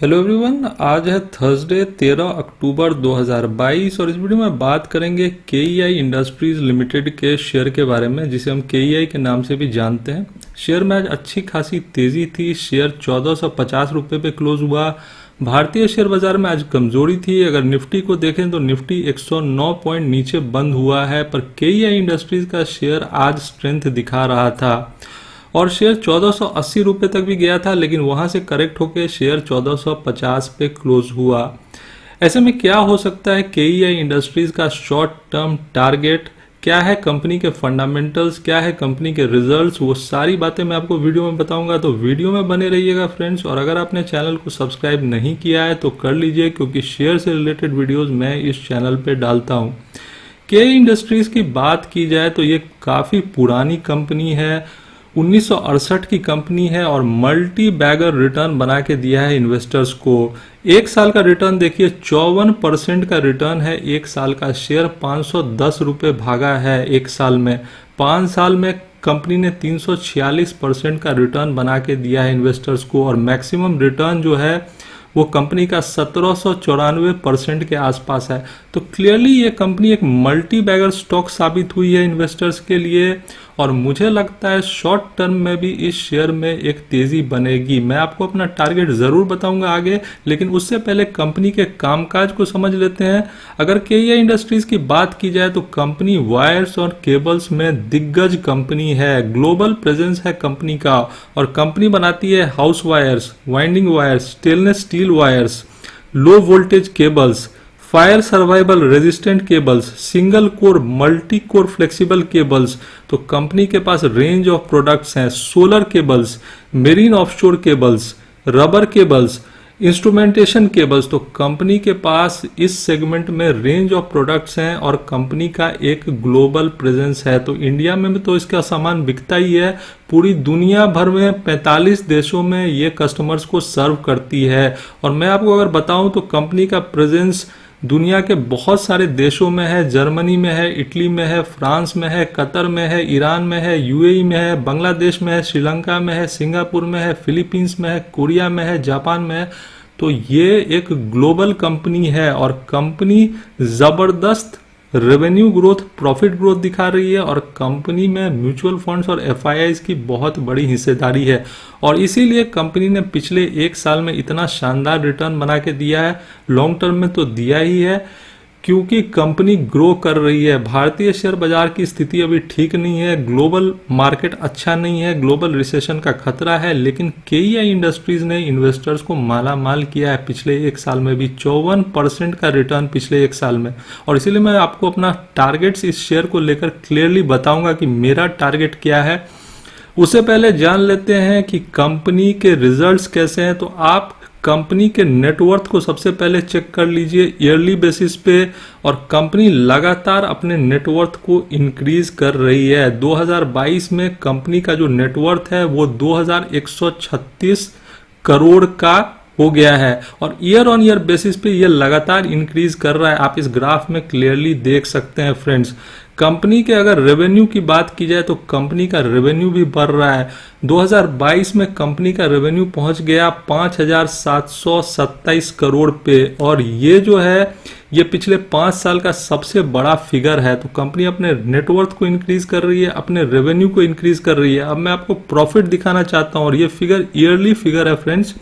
Hello everyone, आज है Thursday 13 अक्टूबर 2022 और इस वीडियो में बात करेंगे केईआई इंडस्ट्रीज लिमिटेड के शेयर के बारे में, जिसे हम केईआई के नाम से भी जानते हैं। शेयर में आज अच्छी खासी तेजी थी। शेयर 1450 रुपये पे क्लोज हुआ। भारतीय शेयर बाजार में आज कमजोरी थी। अगर निफ्टी को देखें तो निफ्टी 109 पॉइंट नीचे बंद हुआ है, पर केईआई इंडस्ट्रीज का शेयर आज स्ट्रेंथ दिखा रहा था और शेयर 1480 रुपये तक भी गया था, लेकिन वहां से करेक्ट होकर शेयर 1450 पे क्लोज हुआ। ऐसे में क्या हो सकता है केईआई इंडस्ट्रीज का शॉर्ट टर्म टारगेट, क्या है कंपनी के फंडामेंटल्स, क्या है कंपनी के रिजल्ट्स, वो सारी बातें मैं आपको वीडियो में बताऊंगा। तो वीडियो में बने रहिएगा फ्रेंड्स। और अगर आपने चैनल को सब्सक्राइब नहीं किया है तो कर लीजिए, क्योंकि शेयर से रिलेटेड वीडियोस मैं इस चैनल पे डालता हूँ। केईआई इंडस्ट्रीज की बात की जाए तो ये काफ़ी पुरानी कंपनी है। 1968 की कंपनी है और मल्टी बैगर रिटर्न बना के दिया है इन्वेस्टर्स को। एक साल का रिटर्न देखिए, 54% का रिटर्न है एक साल का। शेयर 510 रुपये भागा है एक साल में। 5 साल में कंपनी ने 346% का रिटर्न बना के दिया है इन्वेस्टर्स को, और मैक्सिमम रिटर्न जो है वो कंपनी का 1794% के आसपास है। तो क्लियरली ये कंपनी एक मल्टी बैगर स्टॉक साबित हुई है इन्वेस्टर्स के लिए, और मुझे लगता है शॉर्ट टर्म में भी इस शेयर में एक तेजी बनेगी। मैं आपको अपना टारगेट जरूर बताऊंगा आगे, लेकिन उससे पहले कंपनी के कामकाज को समझ लेते हैं। अगर केईआई इंडस्ट्रीज की बात की जाए तो कंपनी वायर्स और केबल्स में दिग्गज कंपनी है। ग्लोबल प्रेजेंस है कंपनी का, और कंपनी बनाती है house wires, winding wires, stainless steel wires, low voltage cables, fire survival resistant cables, single core multi core flexible cables. तो कंपनी के पास रेंज ऑफ प्रोडक्ट्स हैं। Solar cables, marine offshore cables, rubber cables, instrumentation cables. तो company के पास इस segment में range of products हैं और company का एक ग्लोबल प्रेजेंस है। तो इंडिया में तो इसका सामान बिकता ही है, पूरी दुनिया भर में 45 देशों में ये कस्टमर्स को सर्व करती है। और मैं आपको अगर बताऊं तो कंपनी का प्रेजेंस दुनिया के बहुत सारे देशों में है। जर्मनी में है, इटली में है, फ्रांस में है, कतर में है, ईरान में है, यूएई में है, बांग्लादेश में है, श्रीलंका में है, सिंगापुर में है, फिलीपींस में है, कोरिया में है, जापान में है। तो ये एक ग्लोबल कंपनी है और कंपनी जबरदस्त रेवेन्यू ग्रोथ, प्रॉफिट ग्रोथ दिखा रही है, और कंपनी में म्यूचुअल फंड्स और एफआईआईज की बहुत बड़ी हिस्सेदारी है। और इसीलिए कंपनी ने पिछले एक साल में इतना शानदार रिटर्न बना के दिया है। लॉन्ग टर्म में तो दिया ही है, क्योंकि कंपनी ग्रो कर रही है। भारतीय शेयर बाजार की स्थिति अभी ठीक नहीं है, ग्लोबल मार्केट अच्छा नहीं है, ग्लोबल रिसेशन का खतरा है, लेकिन केईआई इंडस्ट्रीज ने इन्वेस्टर्स को माला माल किया है पिछले एक साल में भी। 54% का रिटर्न पिछले एक साल में। और इसीलिए मैं आपको अपना टारगेट्स इस शेयर को लेकर क्लियरली बताऊंगा कि मेरा टारगेट क्या है। उससे पहले जान लेते हैं कि कंपनी के रिजल्ट्स कैसे हैं। तो आप कंपनी के नेटवर्थ को सबसे पहले चेक कर लीजिए ईयरली बेसिस पे, और कंपनी लगातार अपने नेटवर्थ को इंक्रीज कर रही है। 2022 में कंपनी का जो नेटवर्थ है वो 2136 करोड़ का हो गया है, और ईयर ऑन ईयर बेसिस पे ये लगातार इंक्रीज कर रहा है। आप इस ग्राफ में क्लियरली देख सकते हैं फ्रेंड्स। कंपनी के अगर रेवेन्यू की बात की जाए तो कंपनी का रेवेन्यू भी बढ़ रहा है। 2022 में कंपनी का रेवेन्यू पहुंच गया 5727 करोड़ पे, और ये जो है ये पिछले 5 साल का सबसे बड़ा फिगर है। तो कंपनी अपने नेटवर्थ को इंक्रीज कर रही है, अपने रेवेन्यू को इंक्रीज कर रही है। अब मैं आपको प्रॉफिट दिखाना चाहता हूँ, और ये फिगर ईयरली फिगर है फ्रेंड्स।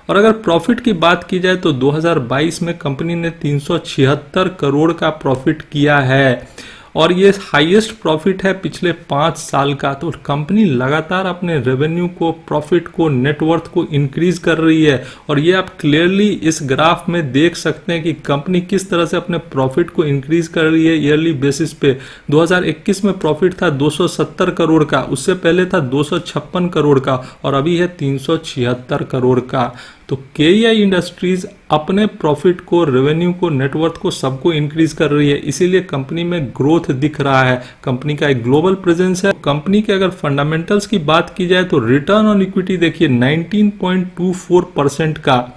और अगर प्रॉफिट की बात की जाए तो 2022 में कंपनी ने 376 करोड़ का प्रॉफिट किया है, और ये हाईएस्ट प्रॉफिट है पिछले 5 साल का। तो कंपनी लगातार अपने रेवेन्यू को, प्रॉफिट को, नेटवर्थ को इंक्रीज कर रही है, और ये आप क्लियरली इस ग्राफ में देख सकते हैं कि कंपनी किस तरह से अपने प्रॉफिट को इंक्रीज कर रही है ईयरली बेसिस पे। 2021 में प्रॉफिट था 270 करोड़ का, उससे पहले था 256 करोड़ का, और अभी है 376 करोड़ का। तो केईआई इंडस्ट्रीज अपने प्रॉफिट को, रेवेन्यू को, नेटवर्थ को, सबको इंक्रीज कर रही है। इसीलिए कंपनी में ग्रोथ दिख रहा है। कंपनी का एक ग्लोबल प्रेजेंस है। कंपनी के अगर फंडामेंटल्स की बात की जाए तो रिटर्न ऑन इक्विटी देखिए 19.24% का,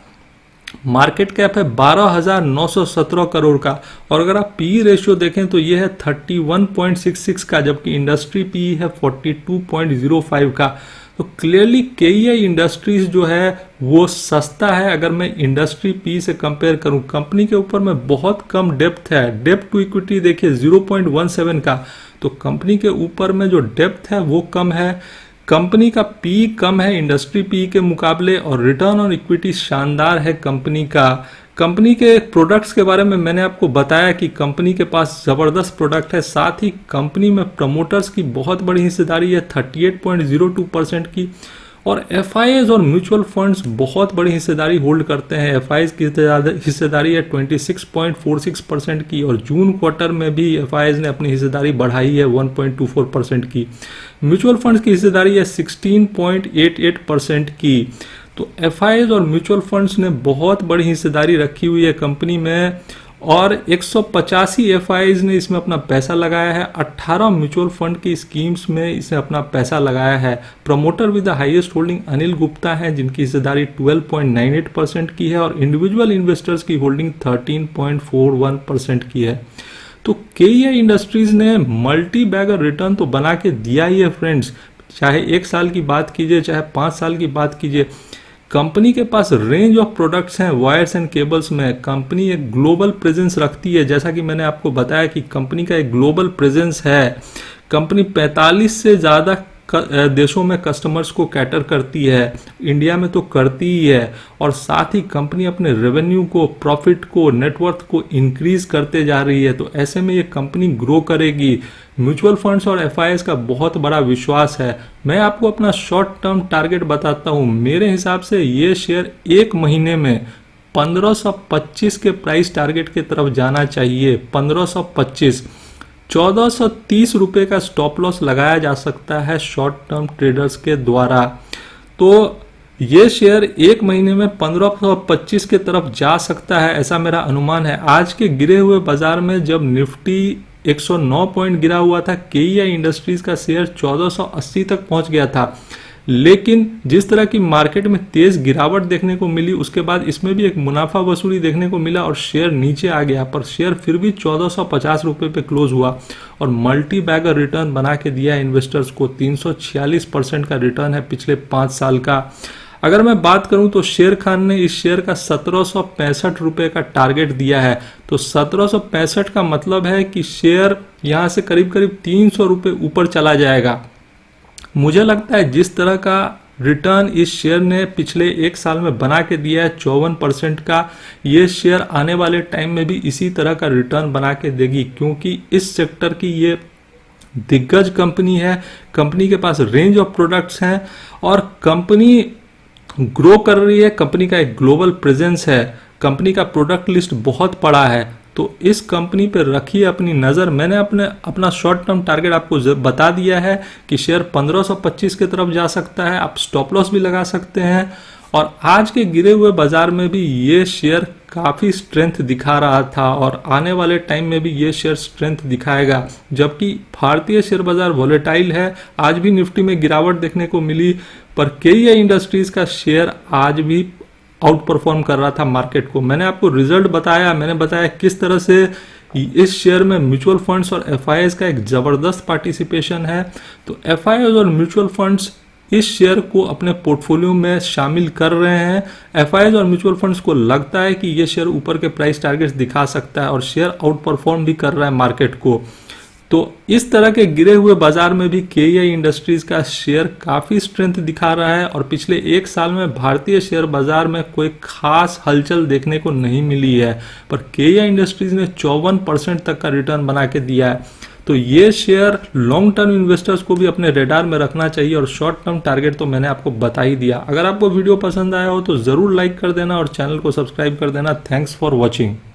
मार्केट कैप है 12,917 करोड़ का, और अगर आप पी रेशियो देखें तो ये है 31.66 का, जबकि इंडस्ट्री पी है 42.05 का। तो क्लियरली केईआई इंडस्ट्रीज जो है वो सस्ता है अगर मैं इंडस्ट्री पी से कंपेयर करूं। कंपनी के ऊपर में बहुत कम डेप्थ है, डेप्थ टू इक्विटी देखिए 0.17 का, तो कंपनी के ऊपर में जो डेप्थ है वो कम है। कंपनी का पी कम है इंडस्ट्री पी के मुकाबले, और रिटर्न ऑन इक्विटी शानदार है कंपनी का। कंपनी के प्रोडक्ट्स के बारे में मैंने आपको बताया कि कंपनी के पास ज़बरदस्त प्रोडक्ट है, साथ ही कंपनी में प्रमोटर्स की बहुत बड़ी हिस्सेदारी है 38.02% की, और एफआईआईज और म्यूचुअल फंड्स बहुत बड़ी हिस्सेदारी होल्ड करते हैं। एफआईआईज की हिस्सेदारी है 26.46% की, और जून क्वार्टर में भी एफआईआईज ने अपनी हिस्सेदारी बढ़ाई है 1.24% की। म्यूचुअल फंड्स की हिस्सेदारी है 16.88% की। तो एफआईआईज और म्यूचुअल फंड्स ने बहुत बड़ी हिस्सेदारी रखी हुई है कंपनी में, और 185 एफआईआईज ने इसमें अपना पैसा लगाया है, 18 म्यूचुअल फंड की स्कीम्स में इसे अपना पैसा लगाया है। Promoter with the highest holding Anil Gupta हैं, जिनकी हिस्सेदारी 12.98% की है, और इंडिविजुअल इन्वेस्टर्स की होल्डिंग 13.41% की है। तो केईआई इंडस्ट्रीज ने मल्टी बैगर रिटर्न तो बना के दिया ही है फ्रेंड्स, चाहे 1 साल की बात कीजिए चाहे 5 साल की बात कीजिए। कंपनी के पास रेंज ऑफ प्रोडक्ट्स हैं वायर्स एंड केबल्स में। कंपनी एक ग्लोबल प्रेजेंस रखती है, जैसा कि मैंने आपको बताया कि कंपनी का एक ग्लोबल प्रेजेंस है। कंपनी 45 से ज़्यादा देशों में कस्टमर्स को कैटर करती है, इंडिया में तो करती ही है, और साथ ही कंपनी अपने रेवेन्यू को, प्रॉफिट को, नेटवर्थ को इंक्रीज करते जा रही है। तो ऐसे में ये कंपनी ग्रो करेगी। म्यूचुअल फंड्स और एफआईआईज का बहुत बड़ा विश्वास है। मैं आपको अपना शॉर्ट टर्म टारगेट बताता हूँ। मेरे हिसाब से ये शेयर 1 महीने में 1525 के प्राइस टारगेट की तरफ जाना चाहिए। 1525, 1430 रुपये का स्टॉप लॉस लगाया जा सकता है शॉर्ट टर्म ट्रेडर्स के द्वारा। तो ये शेयर 1 महीने में 1525 के तरफ जा सकता है, ऐसा मेरा अनुमान है। आज के गिरे हुए बाजार में जब निफ्टी 109 पॉइंट गिरा हुआ था, केईआई इंडस्ट्रीज का शेयर 1480 तक पहुंच गया था, लेकिन जिस तरह की मार्केट में तेज गिरावट देखने को मिली, उसके बाद इसमें भी एक मुनाफा वसूली देखने को मिला और शेयर नीचे आ गया, पर शेयर फिर भी 1450 रुपये पे क्लोज हुआ और मल्टी बैगर रिटर्न बना के दिया इन्वेस्टर्स को। 346% का रिटर्न है पिछले 5 साल का। अगर मैं बात करूं तो शेर खान ने इस शेयर का 1765 रुपये का टारगेट दिया है। तो 1765 का मतलब है कि शेयर यहां से करीब करीब 300 रुपये ऊपर चला जाएगा। मुझे लगता है जिस तरह का रिटर्न इस शेयर ने पिछले 1 साल में बना के दिया है 54% का, ये शेयर आने वाले टाइम में भी इसी तरह का रिटर्न बना के देगी, क्योंकि इस सेक्टर की ये दिग्गज कंपनी है। कंपनी के पास रेंज ऑफ प्रोडक्ट्स हैं और कंपनी ग्रो कर रही है। कंपनी का एक ग्लोबल प्रेजेंस है, कंपनी का प्रोडक्ट लिस्ट बहुत बड़ा है। तो इस कंपनी पे रखिए अपनी नज़र। मैंने अपना शॉर्ट टर्म टारगेट आपको बता दिया है कि शेयर 1525 की तरफ जा सकता है। आप स्टॉप लॉस भी लगा सकते हैं, और आज के गिरे हुए बाजार में भी ये शेयर काफ़ी स्ट्रेंथ दिखा रहा था और आने वाले टाइम में भी ये शेयर स्ट्रेंथ दिखाएगा। जबकि भारतीय शेयर बाजार वॉलेटाइल है, आज भी निफ्टी में गिरावट देखने को मिली, पर केईआई इंडस्ट्रीज का शेयर आज भी आउट परफॉर्म कर रहा था मार्केट को। मैंने आपको रिजल्ट बताया, मैंने बताया किस तरह से इस शेयर में म्यूचुअल फंड्स और एफआईआईज का एक ज़बरदस्त पार्टिसिपेशन है। तो एफआईआईज और म्यूचुअल फंड्स इस शेयर को अपने पोर्टफोलियो में शामिल कर रहे हैं। एफआईआईज और म्यूचुअल फंड्स को लगता है कि ये शेयर ऊपर के प्राइस टारगेट्स दिखा सकता है और शेयर आउट परफॉर्म भी कर रहा है मार्केट को। तो इस तरह के गिरे हुए बाजार में भी केईआई इंडस्ट्रीज का शेयर काफ़ी स्ट्रेंथ दिखा रहा है, और पिछले 1 साल में भारतीय शेयर बाजार में कोई खास हलचल देखने को नहीं मिली है, पर केईआई इंडस्ट्रीज ने 54% तक का रिटर्न बना के दिया है। तो ये शेयर लॉन्ग टर्म इन्वेस्टर्स को भी अपने रेडार में रखना चाहिए, और शॉर्ट टर्म टारगेट तो मैंने आपको बता ही दिया। अगर आपको वीडियो पसंद आया हो तो ज़रूर लाइक कर देना और चैनल को सब्सक्राइब कर देना। Thanks for watching.